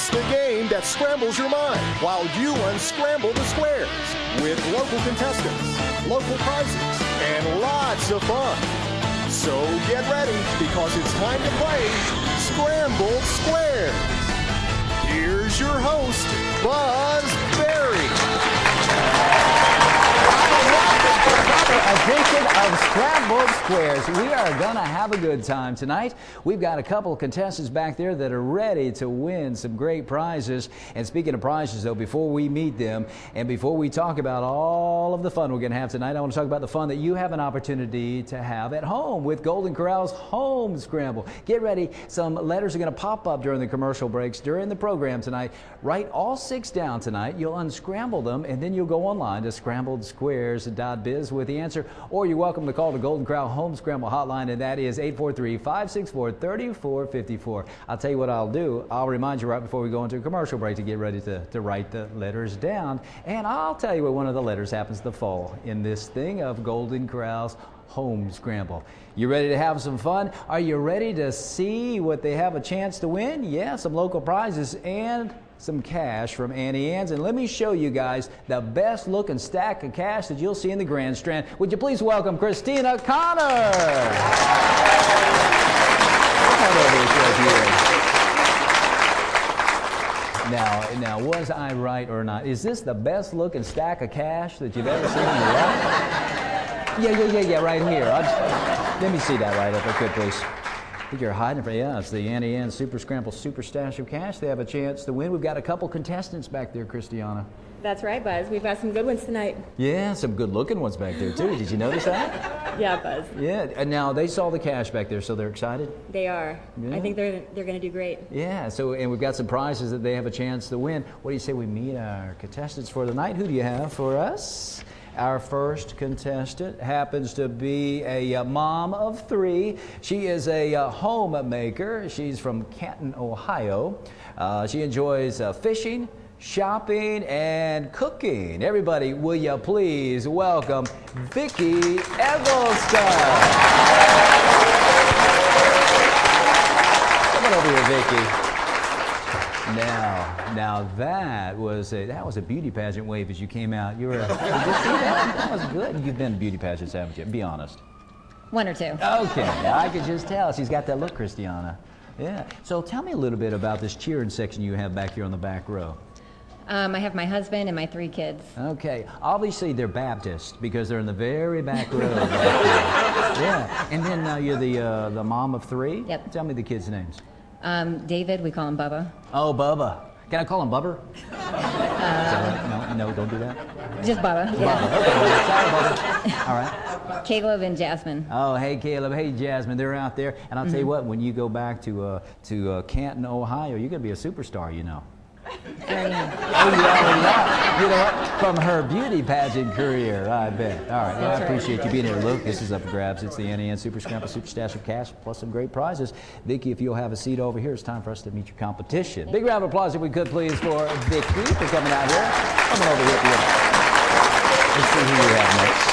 It's the game that scrambles your mind while you unscramble the squares with local contestants, local prizes, and lots of fun. So get ready because it's time to play Sqrambled Squares. Here's your host, Buzz Berry. Another edition of Sqrambled Squares. We are going to have a good time tonight. We've got a couple of contestants back there that are ready to win some great prizes. And speaking of prizes, though, before we meet them and before we talk about all of the fun we're going to have tonight, I want to talk about the fun that you have an opportunity to have at home with Golden Corral's Home Scramble. Get ready. Some letters are going to pop up during the commercial breaks during the program tonight. Write all 6 down tonight. You'll unscramble them, and then you'll go online to scrambledsquares.biz with the answer, or you're welcome to call the Golden Corral Home Scramble hotline, and that is 843-564-3454. I'll tell you what I'll do. I'll remind you right before we go into a commercial break to get ready to write the letters down, and I'll tell you what one of the letters happens to fall in this thing of Golden Corral's Home Scramble. You ready to have some fun? Are you ready to see what they have a chance to win? Yeah, some local prizes and some cash from Annie Ann's. And let me show you guys the best looking stack of cash that you'll see in the Grand Strand. Would you please welcome Christina Connor? Now, was I right or not? Is this the best looking stack of cash that you've ever seen in your life? Yeah, right here. Let me see that right up, if I could, please. I think you're hiding from, yeah, it's the Annie Ann Super Scramble Super Stash of Cash. They have a chance to win. We've got a couple contestants back there, Christiana. That's right, Buzz. We've got some good ones tonight. Yeah, some good looking ones back there, too. Did you notice that? Yeah, Buzz. Yeah, and now they saw the cash back there, so they're excited? They are. Yeah. I think they're going to do great. Yeah, and we've got some prizes that they have a chance to win. What do you say we meet our contestants for the night? Who do you have for us? Our first contestant happens to be a mom of 3. She is a homemaker. She's from Canton, Ohio. She enjoys fishing, shopping, and cooking. Everybody, will you please welcome Vicky Eggleston. Come on over here, Vicky. Now that was a beauty pageant wave as you came out. You were, did you see that? That was good. You've been to beauty pageants, haven't you? Be honest. 1 or 2. Okay, I could just tell. She's got that look, Christiana. Yeah. So tell me a little bit about this cheering section you have back here on the back row. I have my husband and my 3 kids. Okay. Obviously, they're Baptist because they're in the very back row. Yeah. And then you're the mom of 3? Yep. Tell me the kids' names. David, we call him Bubba. Oh, Bubba. Can I call him Bubber? No, don't do that. Just Bubba. Bubba. Yeah. Okay. Sorry, Bubba. All right. Caleb and Jasmine. Oh, hey, Caleb. Hey, Jasmine. They're out there. And I'll tell you what, when you go back to Canton, Ohio, you're going to be a superstar, you know. I already know. Oh, yeah. You know what? From her beauty pageant career, I bet. All right. Well, I appreciate you being here. Look, this is up for grabs. It's the Annie Ann Super Scramble Super Stash of Cash plus some great prizes. Vicky, if you'll have a seat over here, it's time for us to meet your competition. Big round of applause, if we could, please, for Vicky for coming out here. Coming over here. Let's see who you have next.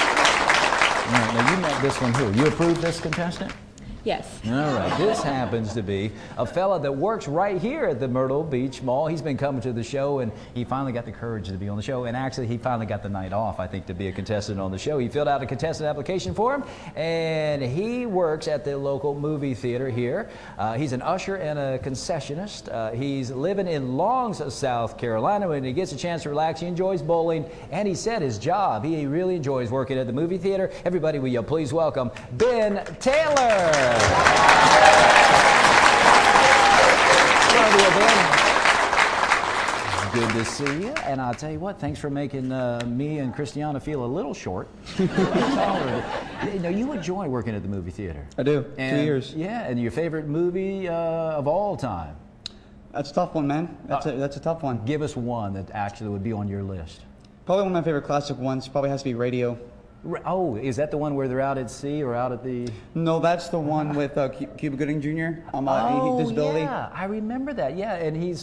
All right. Now, you met this one here. You approved this contestant? Yes. All right. This happens to be a fella that works right here at the Myrtle Beach Mall. He's been coming to the show, and he finally got the courage to be on the show. And actually, he finally got the night off, I think, to be a contestant on the show. He filled out a contestant application for him, and he works at the local movie theater here. He's an usher and a concessionist. He's living in Longs, South Carolina. When he gets a chance to relax, he enjoys bowling, and he said his job. He really enjoys working at the movie theater. Everybody, will you please welcome Ben Taylor. Hello, Ben. Good to see you, and I'll tell you what, thanks for making me and Christiana feel a little short. You enjoy working at the movie theater. I do. And, 2 years. Yeah, and your favorite movie of all time? That's a tough one, man. That's a tough one. Give us one that actually would be on your list. Probably one of my favorite classic ones probably has to be Radio. Oh, is that the one where they're out at sea or out at the... No, that's the one with Cuba Gooding Jr. Disability. Yeah, I remember that. Yeah, and he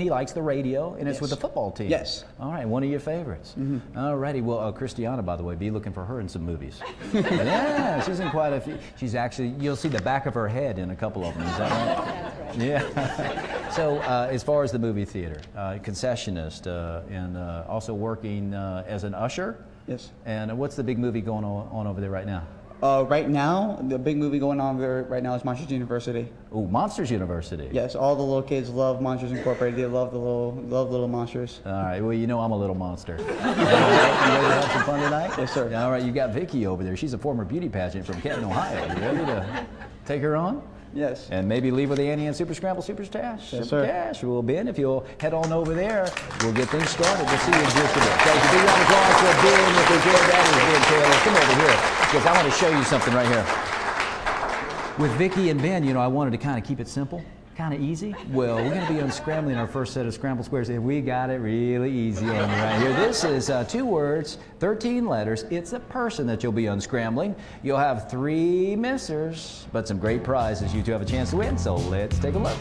likes the radio, and it's with the football team. Yes. All right, one of your favorites. Mm-hmm. All righty. Well, Christiana, by the way, be looking for her in some movies. Yeah, she's in quite a few. She's actually, you'll see the back of her head in a couple of them. Is that right? That's right. Yeah. So as far as the movie theater, concessionist, and also working as an usher. Yes. And what's the big movie going on over there right now? Right now, the big movie going on there right now is Monsters University. Oh, Monsters University. Yes, all the little kids love Monsters Incorporated. They love little monsters. All right. Well, you know I'm a little monster. You ready to have some fun tonight? Yes, sir. All right. You got Vicky over there. She's a former beauty pageant from Canton, Ohio. You ready to take her on? Yes. And maybe leave with the Annie and Super Scramble Super Cash. Yes, Super sir. Cash. Well, Ben, if you'll head on over there, we'll get things started. We'll see you in just a bit. Guys, a big round of applause for Ben. If you enjoyed that, is Ben Taylor. Come over here, because I want to show you something right here. With Vicky and Ben, you know, I wanted to kind of keep it simple, kind of easy. Well, we're going to be unscrambling our first set of Scrambled Squares, and we got it really easy on you right here. This is 2 words, 13 letters. It's a person that you'll be unscrambling. You'll have 3 missers, but some great prizes. You two have a chance to win, so let's take a look.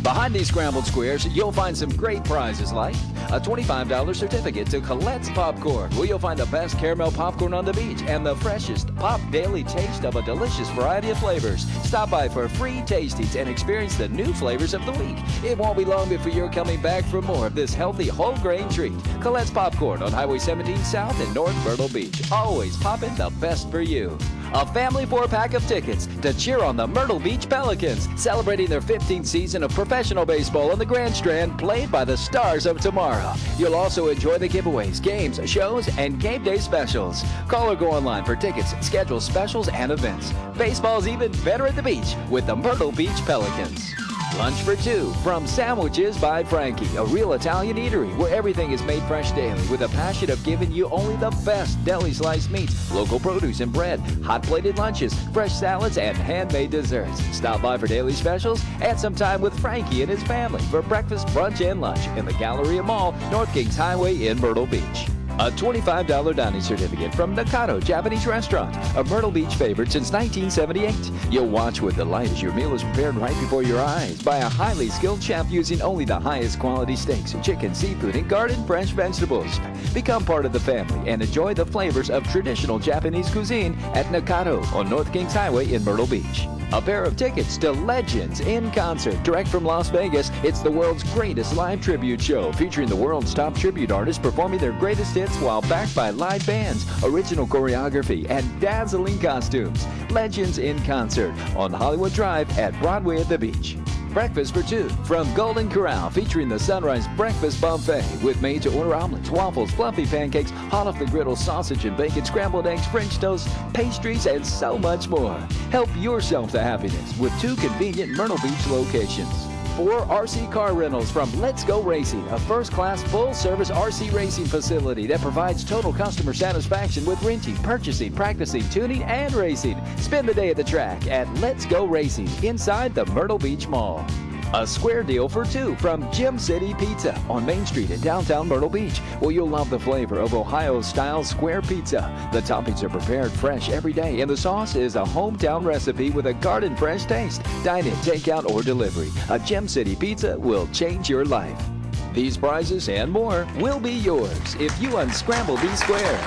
Behind these Scrambled Squares, you'll find some great prizes like a $25 certificate to Colette's Popcorn, where you'll find the best caramel popcorn on the beach and the freshest pop daily taste of a delicious variety of flavors. Stop by for free tastings and experience the new flavors of the week. It won't be long before you're coming back for more of this healthy whole grain treat. Colette's Popcorn on Highway 17 South in North Myrtle Beach. Always popping the best for you. A family 4-pack of tickets to cheer on the Myrtle Beach Pelicans, celebrating their 15th season of professional baseball on the Grand Strand, played by the stars of tomorrow. You'll also enjoy the giveaways, games, shows, and game day specials. Call or go online for tickets, schedule specials, and events. Baseball's even better at the beach with the Myrtle Beach Pelicans. Lunch for 2 from Sandwiches by Frankie, a real Italian eatery where everything is made fresh daily with a passion of giving you only the best deli sliced meats, local produce and bread, hot plated lunches, fresh salads, and handmade desserts. Stop by for daily specials and some time with Frankie and his family for breakfast, brunch, and lunch in the Galleria Mall, North Kings Highway in Myrtle Beach. A $25 dining certificate from Nakado Japanese Restaurant, a Myrtle Beach favorite since 1978. You'll watch with delight as your meal is prepared right before your eyes by a highly skilled chef using only the highest quality steaks, chicken, seafood, and garden fresh vegetables. Become part of the family and enjoy the flavors of traditional Japanese cuisine at Nakado on North Kings Highway in Myrtle Beach. A pair of tickets to Legends in Concert, direct from Las Vegas. It's the world's greatest live tribute show, featuring the world's top tribute artists performing their greatest hits while backed by live bands, original choreography, and dazzling costumes. Legends in Concert on Hollywood Drive at Broadway at the Beach. Breakfast for 2 from Golden Corral, featuring the Sunrise Breakfast Buffet with made-to-order omelets, waffles, fluffy pancakes, hot off the griddle sausage and bacon, scrambled eggs, French toast, pastries, and so much more. Help yourself to happiness with 2 convenient Myrtle Beach locations. 4 RC car rentals from Let's Go Racing, a first-class full-service RC racing facility that provides total customer satisfaction with renting, purchasing, practicing, tuning, and racing. Spend the day at the track at Let's Go Racing inside the Myrtle Beach Mall. A square deal for 2 from Gym City Pizza on Main Street in downtown Myrtle Beach, where you'll love the flavor of Ohio-style square pizza. The toppings are prepared fresh every day, and the sauce is a hometown recipe with a garden fresh taste. Dine in, takeout, or delivery. A Gym City Pizza will change your life. These prizes and more will be yours if you unscramble these squares.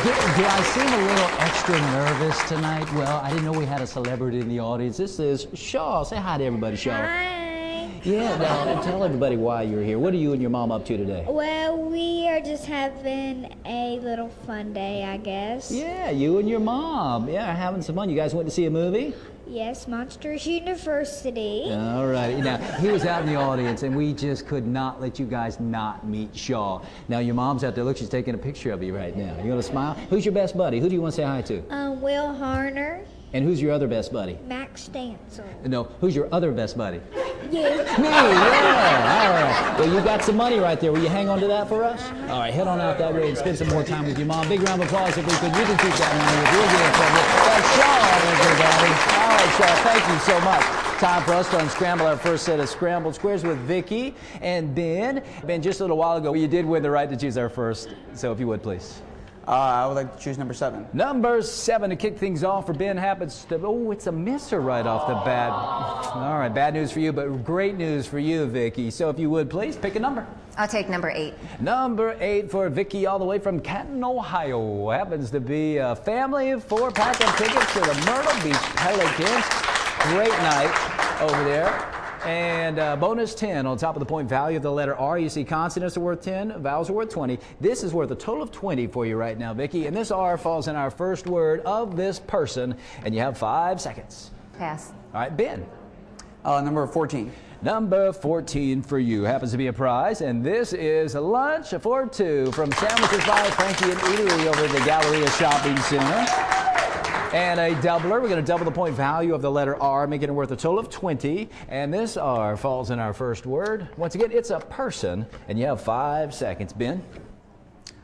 Do I seem a little extra nervous tonight? Well, I didn't know we had a celebrity in the audience. This is Shaw. Say hi to everybody, Shaw. Hi. Yeah, now tell everybody why you're here. What are you and your mom up to today? Well, we are just having a little fun day, I guess. Yeah, you and your mom. Yeah, having some fun. You guys went to see a movie? Yes, Monsters University. All right. Now, he was out in the audience, and we just could not let you guys not meet Shaw. Now, your mom's out there. Look, she's taking a picture of you right now. You want to smile? Who's your best buddy? Who do you want to say hi to? Will Harner. And who's your other best buddy? Max Stancil. No, who's your other best buddy? You. Me, yeah. All right. Well, you got some money right there. Will you hang on to that for us? All right, head on out that way and spend some more time with your mom. Big round of applause if we could. You can keep that money if you'll get it from you. That's Shaw, everybody. All right, Shaw, thank you so much. Time for us to unscramble our first set of Scrambled Squares with Vicky and Ben. Ben, just a little while ago, you did win the right to choose our first, so if you would, please. I would like to choose number 7. Number 7 to kick things off for Ben happens to, oh, it's a misser right off the bat. All right, bad news for you, but great news for you, Vicky. So if you would, please pick a number. I'll take number 8. Number 8 for Vicky, all the way from Canton, Ohio. Happens to be a family of 4 pack of tickets to the Myrtle Beach Pelicans. Great night over there. And bonus 10 on top of the point value of the letter R. You see consonants are worth 10, vowels are worth 20. This is worth a total of 20 for you right now, Vicky. And this R falls in our first word of this person. And you have 5 seconds. Pass. All right, Ben. Number 14. Number 14 for you happens to be a prize, and this is lunch for 2 from Sandwiches by Frankie and Eatery over at the Galleria Shopping Center. And a doubler. We're going to double the point value of the letter R, making it worth a total of 20. And this R falls in our first word. Once again, it's a person, and you have 5 seconds. Ben?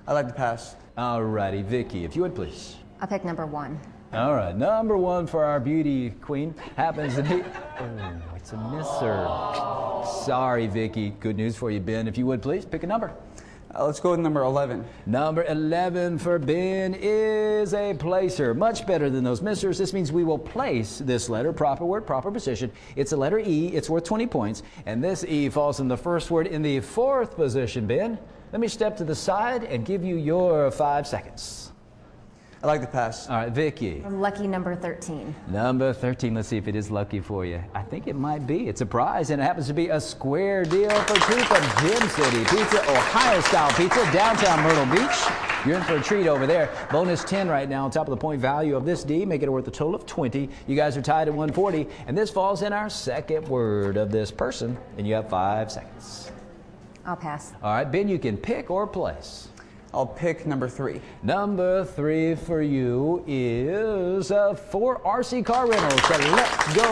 I'd like to pass. All righty, Vicky, if you would please. I'll pick number 1. All right, number 1 for our beauty queen happens to be, oh, it's a misser. Sorry, Vicky. Good news for you, Ben. If you would please, pick a number. Let's go with number 11. Number 11 for Ben is a placer. Much better than those missers. This means we will place this letter, proper word, proper position. It's a letter E. It's worth 20 points. And this E falls in the first word in the 4th position, Ben. Let me step to the side and give you your 5 seconds. I'd like to pass. All right, Vicky. Lucky number 13. Number 13. Let's see if it is lucky for you. I think it might be. It's a prize, and it happens to be a square deal for 2 from Gym City Pizza, Ohio-style pizza, downtown Myrtle Beach. You're in for a treat over there. Bonus 10 right now on top of the point value of this D, making it worth a total of 20. You guys are tied at 140, and this falls in our second word of this person, and you have 5 seconds. I'll pass. All right, Ben, you can pick or place. I'll pick number 3. Number 3 for you is 4 RC car rentals to Let's Go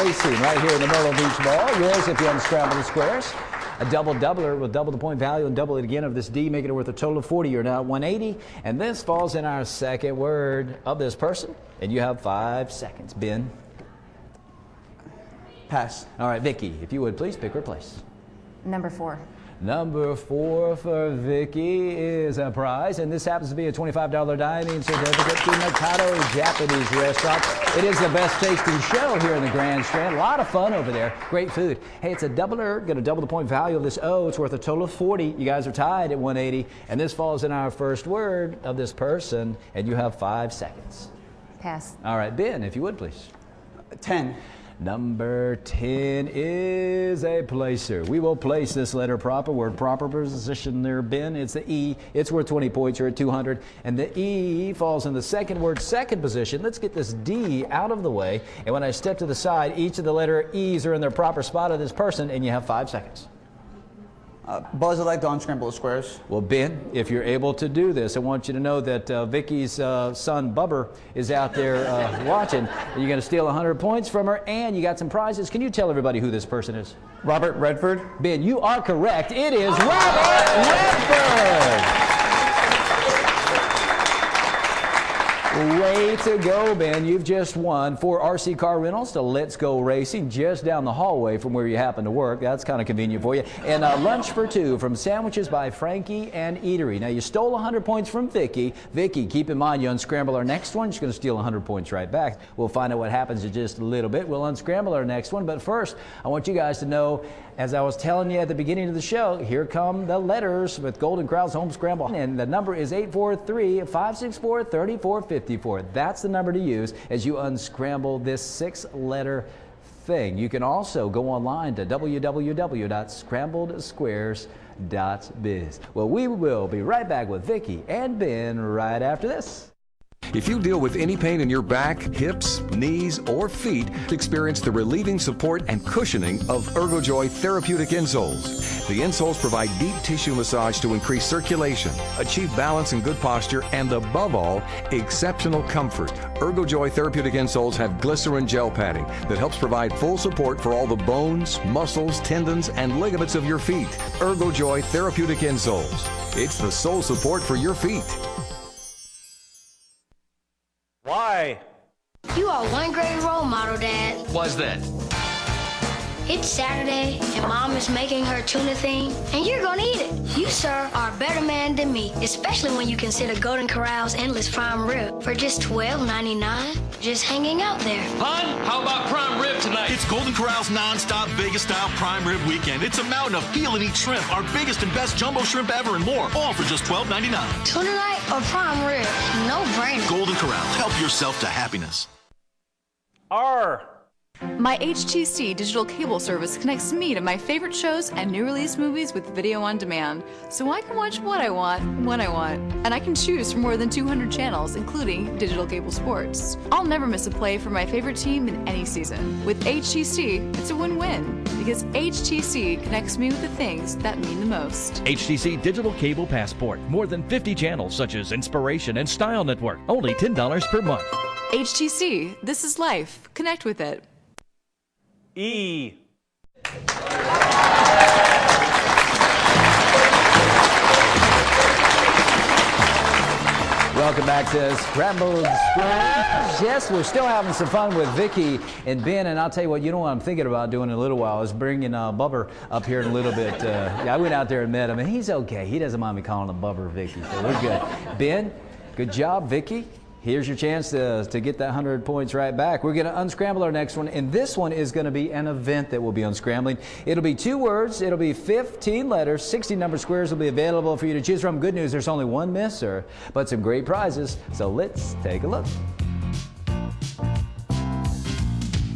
Racing right here in the Myrtle Beach Mall. Yours if you unscramble the squares. A double doubler will double the point value and double it again of this D, making it worth a total of 40. You're now at 180. And this falls in our second word of this person. And you have 5 seconds. Ben? Pass. All right, Vicky, if you would please pick or place. Number 4. Number 4 for Vicky is a prize, and this happens to be a $25 dining certificate to Mikado Japanese Restaurant. It is the best tasting show here in the Grand Strand. A lot of fun over there. Great food. Hey, it's a doubler. Going to double the point value of this O. It's worth a total of 40. You guys are tied at 180, and this falls in our first word of this person, and you have 5 seconds. Pass. All right, Ben, if you would, please. 10. Number 10 is a placer. We will place this letter proper. Word proper position there, Ben. It's the E. It's worth 20 points. You're at 200. And the E falls in the second word, second position. Let's get this D out of the way. And when I step to the side, each of the letter E's are in their proper spot of this person, and you have 5 seconds. Buzz, I'd like to unscramble the squares. Well, Ben, if you're able to do this, I want you to know that Vicky's son, Bubber, is out there watching. You're going to steal 100 points from her, and you got some prizes. Can you tell everybody who this person is? Robert Redford. Ben, you are correct. It is Robert Redford. Way to go, Ben. You've just won 4 RC car rentals to Let's Go Racing just down the hallway from where you happen to work. That's kind of convenient for you. And lunch for 2 from Sandwiches by Frankie and Eatery. Now, you stole 100 points from Vicky. Vicky, keep in mind, you unscramble our next one, she's going to steal 100 points right back. We'll find out what happens in just a little bit. We'll unscramble our next one. But first, I want you guys to know, as I was telling you at the beginning of the show, here come the letters with Golden Corral's Home Scramble. And the number is 843-564-3454. That's the number to use as you unscramble this 6-letter thing. You can also go online to www.sqrambledsquares.biz. Well, we will be right back with Vicky and Ben right after this. If you deal with any pain in your back, hips, knees, or feet, experience the relieving support and cushioning of ErgoJoy therapeutic insoles. The insoles provide deep tissue massage to increase circulation, achieve balance and good posture, and above all, exceptional comfort. ErgoJoy therapeutic insoles have glycerin gel padding that helps provide full support for all the bones, muscles, tendons, and ligaments of your feet. ErgoJoy therapeutic insoles. It's the sole support for your feet. Why? You are one great role model, Dad. Why's that? It's Saturday, and Mom is making her tuna thing, and you're gonna eat it. You, sir, are a better man than me, especially when you consider Golden Corral's endless prime rib for just $12.99, just hanging out there. Hon, how about prime rib tonight? It's Golden Corral's non-stop Vegas-style prime rib weekend. It's a mountain of peel and eat shrimp, our biggest and best jumbo shrimp ever, and more, all for just $12.99. Tuna night or prime rib? No brainer. Golden Corral, help yourself to happiness. My HTC digital cable service connects me to my favorite shows and new release movies with video on demand, so I can watch what I want, when I want, and I can choose from more than 200 channels, including digital cable sports. I'll never miss a play for my favorite team in any season. With HTC, it's a win-win, because HTC connects me with the things that mean the most. HTC Digital Cable Passport. More than 50 channels such as Inspiration and Style Network. Only $10 per month. HTC, this is life. Connect with it. E. Welcome back to Sqrambled Scuares. Yes, we're still having some fun with Vicky and Ben, and I'll tell you what, you know what I'm thinking about doing in a little while is bringing Bubber up here in a little bit. Yeah, I went out there and met him, and he's okay. He doesn't mind me calling him Bubber Vicky, so we're good. Ben, good job. Vicky, here's your chance to get that 100 points right back. We're going to unscramble our next one, and this one is going to be an event that we'll be unscrambling. It'll be 2 words. It'll be 15 letters. 60 number squares will be available for you to choose from. Good news, there's only one misser, but some great prizes. So let's take a look.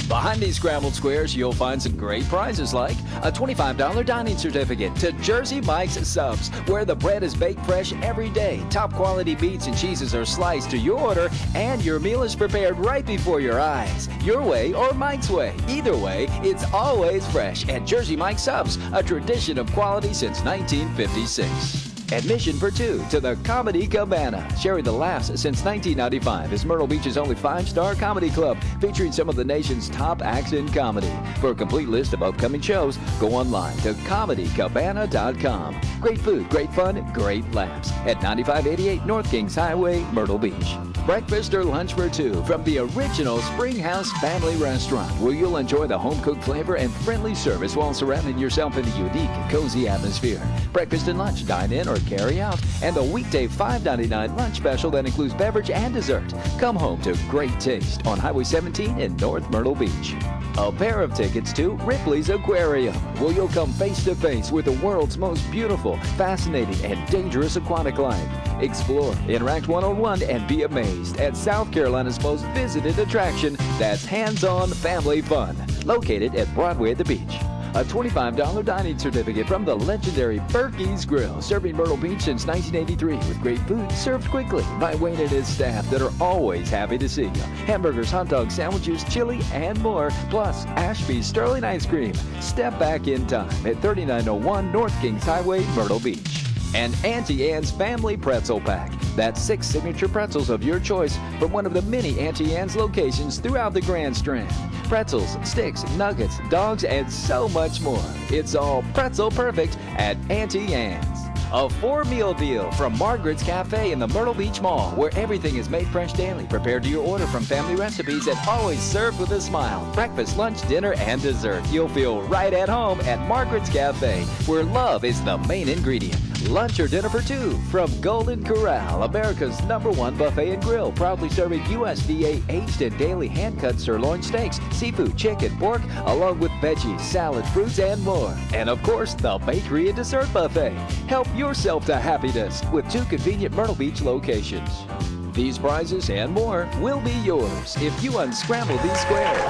Behind these scrambled squares, you'll find some great prizes like a $25 dining certificate to Jersey Mike's Subs, where the bread is baked fresh every day. Top quality beets and cheeses are sliced to your order, and your meal is prepared right before your eyes. Your way or Mike's way. Either way, it's always fresh at Jersey Mike's Subs, a tradition of quality since 1956. Admission for 2 to the Comedy Cabana, sharing the laughs since 1995, is Myrtle Beach's only 5-star comedy club, featuring some of the nation's top acts in comedy. For a complete list of upcoming shows, go online to comedycabana.com. Great food, great fun, great laughs at 9588 North Kings Highway, Myrtle Beach. Breakfast or lunch for 2 from the original Springhouse Family Restaurant, where you'll enjoy the home-cooked flavor and friendly service while surrounding yourself in a unique, cozy atmosphere. Breakfast and lunch, dine in or carry out, and the weekday $5.99 lunch special that includes beverage and dessert. Come home to great taste on Highway 17 in North Myrtle Beach. A pair of tickets to Ripley's Aquarium, where you'll come face to face with the world's most beautiful, fascinating, and dangerous aquatic life. Explore, interact one-on-one, and be amazed at South Carolina's most visited attraction that's hands-on family fun, located at Broadway at the beach. A $25 dining certificate from the legendary Berkey's Grill, serving Myrtle Beach since 1983 with great food served quickly by Wayne and his staff that are always happy to see you. Hamburgers, hot dogs, sandwiches, chili, and more, plus Ashby's Sterling Ice Cream. Step back in time at 3901 North Kings Highway, Myrtle Beach. And Auntie Anne's Family Pretzel Pack. That's 6 signature pretzels of your choice from one of the many Auntie Anne's locations throughout the Grand Strand. Pretzels, sticks, nuggets, dogs, and so much more. It's all pretzel perfect at Auntie Anne's. A 4-meal deal from Margaret's Cafe in the Myrtle Beach Mall, where everything is made fresh daily, prepared to your order from family recipes and always served with a smile. Breakfast, lunch, dinner, and dessert. You'll feel right at home at Margaret's Cafe, where love is the main ingredient. Lunch or dinner for 2 from Golden Corral, America's #1 buffet and grill, proudly serving USDA aged and daily hand-cut sirloin steaks, seafood, chicken, pork, along with veggies, salad, fruits, and more. And of course, the bakery and dessert buffet. Help yourself to happiness with 2 convenient Myrtle Beach locations. These prizes and more will be yours if you unscramble these squares.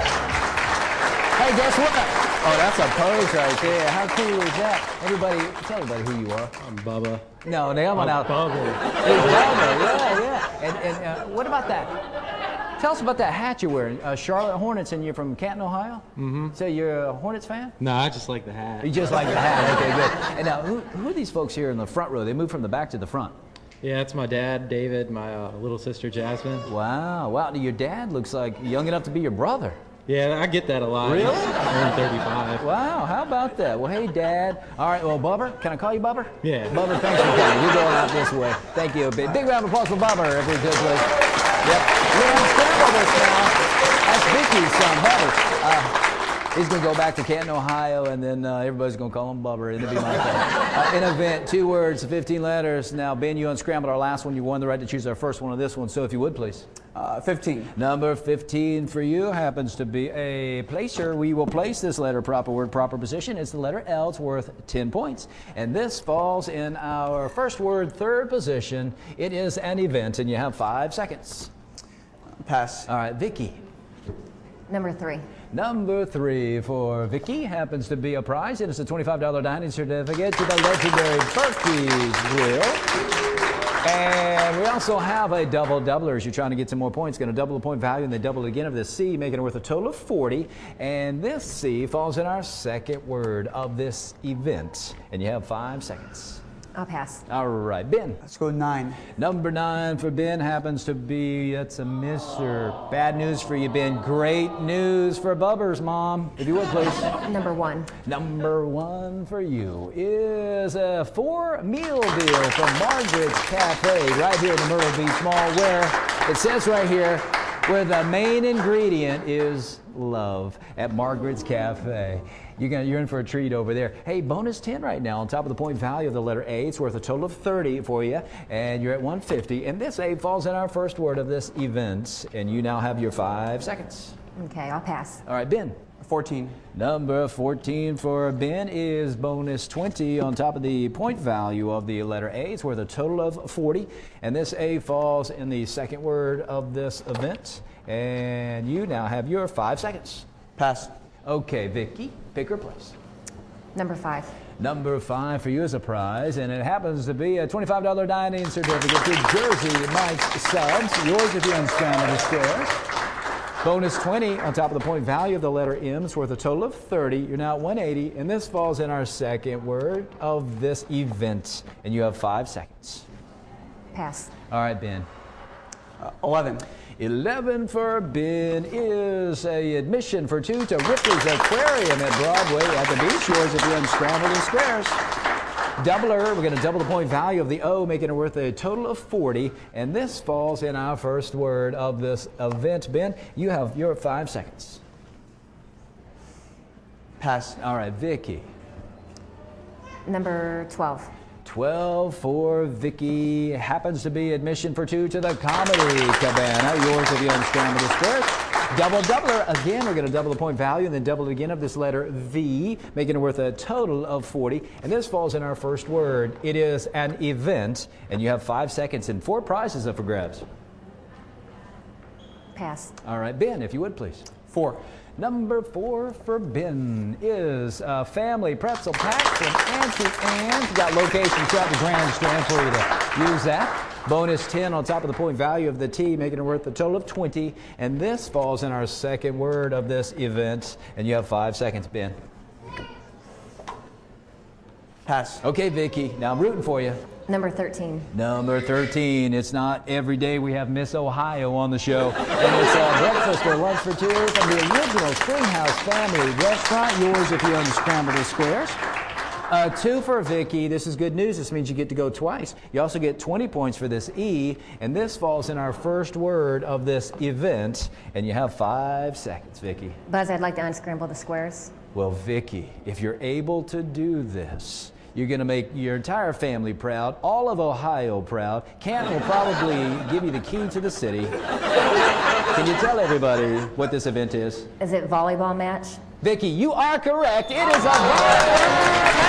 Hey, guess what? Oh, that's a pose right there. How cool is that? Everybody, tell everybody who you are. I'm Bubba. No, come on out. Bubba. Yeah. And what about that? Tell us about that hat you're wearing. Charlotte Hornets, and you're from Canton, Ohio? Mm-hmm. So you're a Hornets fan? No, I just like the hat. You just like the hat. Okay, good. And now, who are these folks here in the front row? They moved from the back to the front. Yeah, it's my dad, David, my little sister, Jasmine. Wow. Your dad looks like young enough to be your brother. Yeah, I get that a lot. Really? I'm 35. Wow, how about that? Well, hey, Dad. All right, well, Bubber, can I call you Bubber? Yeah. Bubber, thanks for coming. You're going out this way. Thank you. Big round of applause for Bubber, if we could, please. Yep. We're going to scramble this now. That's Vicky's son, Bubber. He's going to go back to Canton, Ohio, and then everybody's going to call him Bubber. It'll be my fault. An event, 2 words, 15 letters. Now, Ben, you unscrambled our last one. You won the right to choose our first one of this one. So if you would, please. 15. Number 15 for you happens to be a placer. We will place this letter proper word, proper position. It's the letter L. It's worth 10 points. And this falls in our first word, third position. It is an event, and you have 5 seconds. Pass. All right, Vicky. Number 3. Number 3 for Vicky happens to be a prize. It is a $25 dining certificate to the legendary Berkey's Grill. And we also have a double doubler. As you're trying to get some more points, going to double the point value and then double it again of this C, making it worth a total of 40. And this C falls in our second word of this event. And you have 5 seconds. I'll pass. All right, Ben. Let's go 9. Number 9 for Ben happens to be, that's a Mr. Bad news for you, Ben. Great news for Bubber's mom. If you would, please. Number 1. Number 1 for you is a 4-meal deal from Margaret's Cafe right here in the Myrtle Beach Mall, where it says right here, where the main ingredient is love at Margaret's Cafe. You're in for a treat over there. Hey, bonus 10 right now on top of the point value of the letter A. It's worth a total of 30 for you, and you're at 150. And this A falls in our first word of this event, and you now have your 5 seconds. Okay, I'll pass. All right, Ben. 14. Number 14 for Ben is bonus 20 on top of the point value of the letter A. It's worth a total of 40. And this A falls in the second word of this event. And you now have your 5 seconds. Pass. Okay, Vicky, pick or place. Number 5. Number 5 for you is a prize, and it happens to be a $25 dining certificate to Jersey Mike's Subs. Yours if you unscramble the squares. Bonus 20 on top of the point value of the letter M. It's worth a total of 30. You're now at 180, and this falls in our second word of this event. And you have 5 seconds. Pass. All right, Ben. 11. 11 for Ben is a admission for 2 to Ripley's Aquarium at Broadway at the beach. Yours if you unscramble the squares. Doubler, we're going to double the point value of the O, making it worth a total of 40. And this falls in our first word of this event. Ben, you have your 5 seconds. Pass. All right, Vicky. Number 12. 12 for Vicky happens to be admission for 2 to the Comedy Cabana. Yours if you unscramble the squares. Double doubler, again, we're going to double the point value and then double it again of this letter V, making it worth a total of 40. And this falls in our first word. It is an event, and you have 5 seconds and 4 prizes up for grabs. Pass. All right, Ben, if you would, please. 4. Number 4 for Ben is a family pretzel pack from Auntie Anne's. Got locations throughout the grandstand for you to use that. Bonus 10 on top of the point value of the T, making it worth a total of 20. And this falls in our second word of this event. And you have 5 seconds, Ben. Pass. Okay, Vicky. Now I'm rooting for you. Number 13. Number 13. It's not every day we have Miss Ohio on the show. And it's breakfast or lunch for 2 from the original Springhouse Family Restaurant. Yours if you unscramble the squares. 2 for Vicky. This is good news. This means you get to go twice. You also get 20 points for this E, and this falls in our first word of this event, and you have 5 seconds, Vicky. Buzz, I'd like to unscramble the squares. Well, Vicky, if you're able to do this, you're going to make your entire family proud, all of Ohio proud. Canton will probably give you the key to the city. Can you tell everybody what this event is? Is it volleyball match? Vicky, you are correct. It is a volleyball match.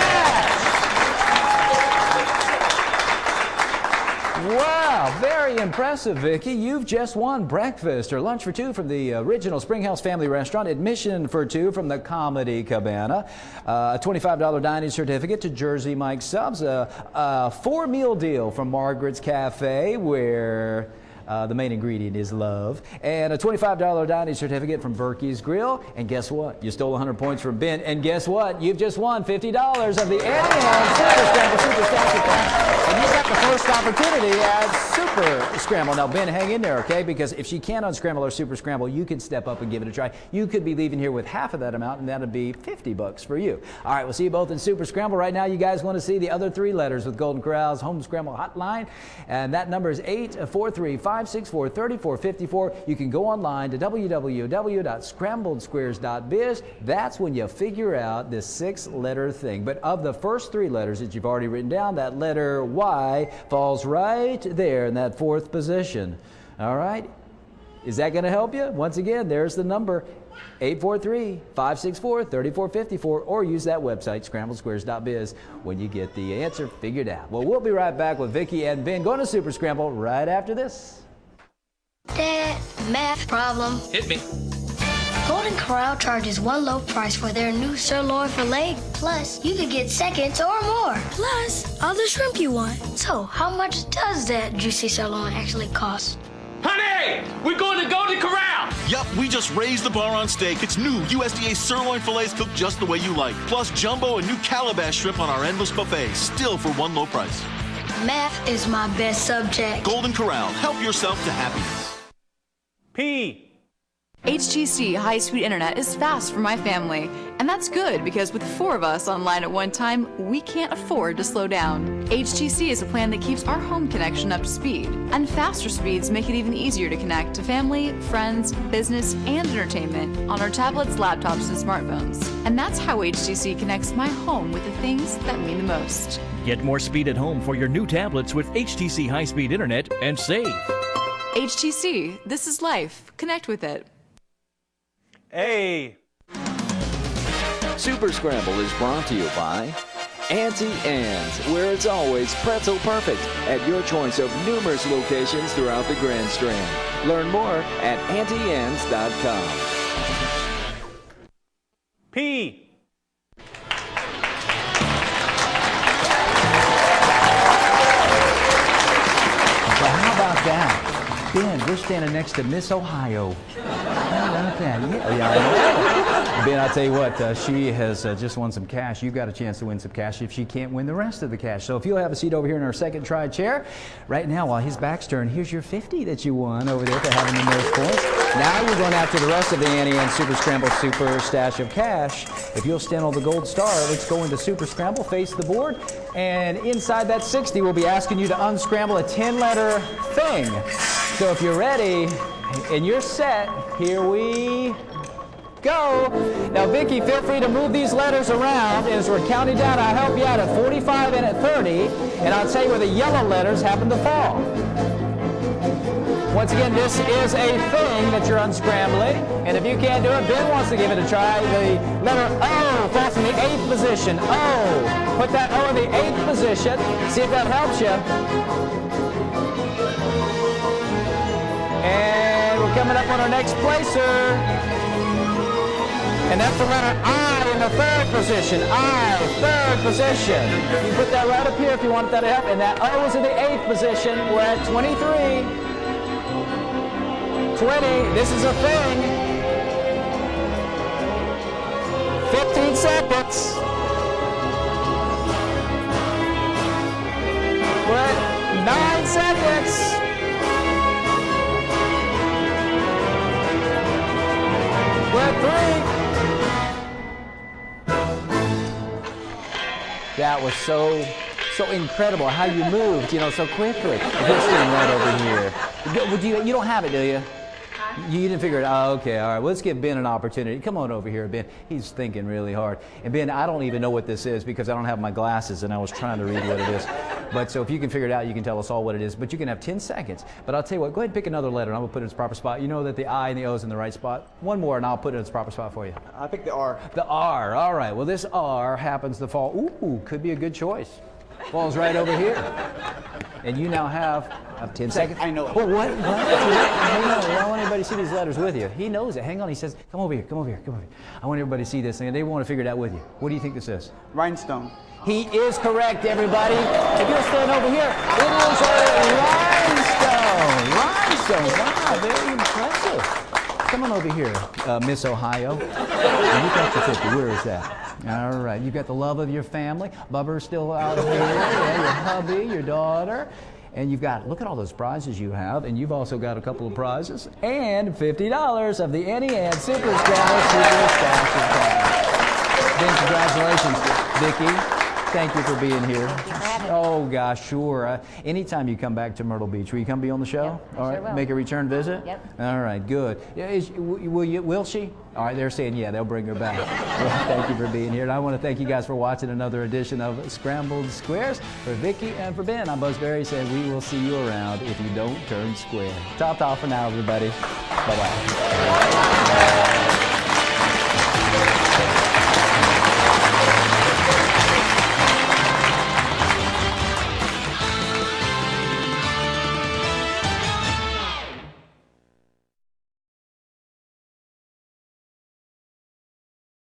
Wow, very impressive, Vicky. You've just won breakfast or lunch for 2 from the original Springhouse Family Restaurant, admission for 2 from the Comedy Cabana, a $25 dining certificate to Jersey Mike's Subs, a 4-meal deal from Margaret's Cafe, where the main ingredient is love, and a $25 dining certificate from Berkey's Grill. And guess what? You stole 100 points from Ben. And guess what? You've just won $50 of the Eddie Super Scramble Super Scramble. And you got the first opportunity at Super Scramble. Now, Ben, hang in there, okay? Because if she can't unscramble or Super Scramble, you can step up and give it a try. You could be leaving here with half of that amount, and that'd be $50 for you. All right, we'll see you both in Super Scramble. Right now, you guys want to see the other 3 letters with Golden Corral's Home Scramble Hotline, and that number is 843-5. 888-564-3454. You can go online to www.sqrambledsquares.biz. That's when you figure out this 6-letter thing. But of the first 3 letters that you've already written down, that letter Y falls right there in that 4th position. All right? Is that going to help you? Once again, there's the number, 843-564-3454, or use that website, scrambledsquares.biz, when you get the answer figured out. Well, we'll be right back with Vicky and Ben going to Super Scramble right after this. Dad, math problem. Hit me. Golden Corral charges one low price for their new sirloin filet. Plus, you could get seconds or more. Plus, all the shrimp you want. So, how much does that juicy sirloin actually cost? Honey, we're going to Golden Corral. Yup, we just raised the bar on steak. It's new USDA sirloin fillets cooked just the way you like. Plus jumbo and new calabash shrimp on our endless buffet, still for one low price. Math is my best subject. Golden Corral, help yourself to happiness. P. HTC high-speed internet is fast for my family, and that's good because with 4 of us online at one time, we can't afford to slow down. HTC is a plan that keeps our home connection up to speed, and faster speeds make it even easier to connect to family, friends, business, and entertainment on our tablets, laptops, and smartphones. And that's how HTC connects my home with the things that mean the most. Get more speed at home for your new tablets with HTC high-speed internet and save. HTC, this is life. Connect with it. A. Super Scramble is brought to you by Auntie Anne's, where it's always pretzel perfect at your choice of numerous locations throughout the Grand Strand. Learn more at auntie-annes.com. P. So how about that? Ben, we're standing next to Miss Ohio. How about that? Yeah, I know. Ben, I'll tell you what, she has just won some cash. You've got a chance to win some cash if she can't win the rest of the cash. So if you'll have a seat over here in our second try chair, right now while his back's turned, here's your 50 that you won over there for having the most points. Now you're going after the rest of the Annie Ann Super Scramble Super Stash of Cash. If you'll stand on the gold star, let's go into Super Scramble, face the board, and inside that 60, we'll be asking you to unscramble a 10-letter thing. So if you're ready and you're set, here we go. Now, Vicky, feel free to move these letters around. As we're counting down, I'll help you out at 45 and at 30, and I'll tell you where the yellow letters happen to fall. Once again, this is a thing that you're unscrambling, and if you can't do it, Ben wants to give it a try. The letter O falls in the 8th position. O. Put that O in the 8th position. See if that helps you. And we're coming up on our next placer. And that's the letter I in the 3rd position. I, 3rd position. You put that right up here if you want that to help. And that O is in the 8th position. We're at 23. 20. This is a thing. 15 seconds. We're at 9 seconds. We're at 3. That was so incredible how you moved, so quickly. You're sitting right over here. You don't have it, do you? You didn't figure it out? Oh, okay, all right. Well, let's give Ben an opportunity. Come on over here, Ben. He's thinking really hard. And Ben, I don't even know what this is because I don't have my glasses and I was trying to read what it is. But so if you can figure it out, you can tell us all what it is. But you can have 10 seconds. But I'll tell you what, go ahead and pick another letter and I'm going to put it in its proper spot. You know that the I and the O is in the right spot. One more and I'll put it in its proper spot for you. I picked the R. The R, all right. Well, this R happens to fall. Ooh, could be a good choice. Falls right over here. And you now have 10 seconds. I know it. Oh, what? Hang on. I don't want anybody to see these letters with you. He knows it. Hang on. He says, come over here, come over here, come over here. I want everybody to see this, and they want to figure it out with you. What do you think this is? Rhinestone. He is correct, everybody. If you'll stand over here, it is a rhinestone. Rhinestone. Wow, very impressive. Come on over here, Miss Ohio. And you got your 50. Where is that? All right. You've got the love of your family. Bubba's still out here. Yeah, your hubby, your daughter. And you've got, look at all those prizes you have. And you've also got a couple of prizes. And $50 of the Annie Ann Super Scramble Super Stash of Cash. Ben, congratulations, Vicky. thank you for being here. Thank you for having me. Oh, gosh, sure. Anytime you come back to Myrtle Beach, will you come be on the show? Yep, I All right, sure will. make a return visit? Yep. All right, good. Yeah, will she? All right, they're saying, yeah, they'll bring her back. Well, thank you for being here. And I want to thank you guys for watching another edition of Sqrambled Squares. For Vicky and for Ben, I'm Buzz Berry saying we will see you around if you don't turn square. Ta-ta for now, everybody. Bye-bye.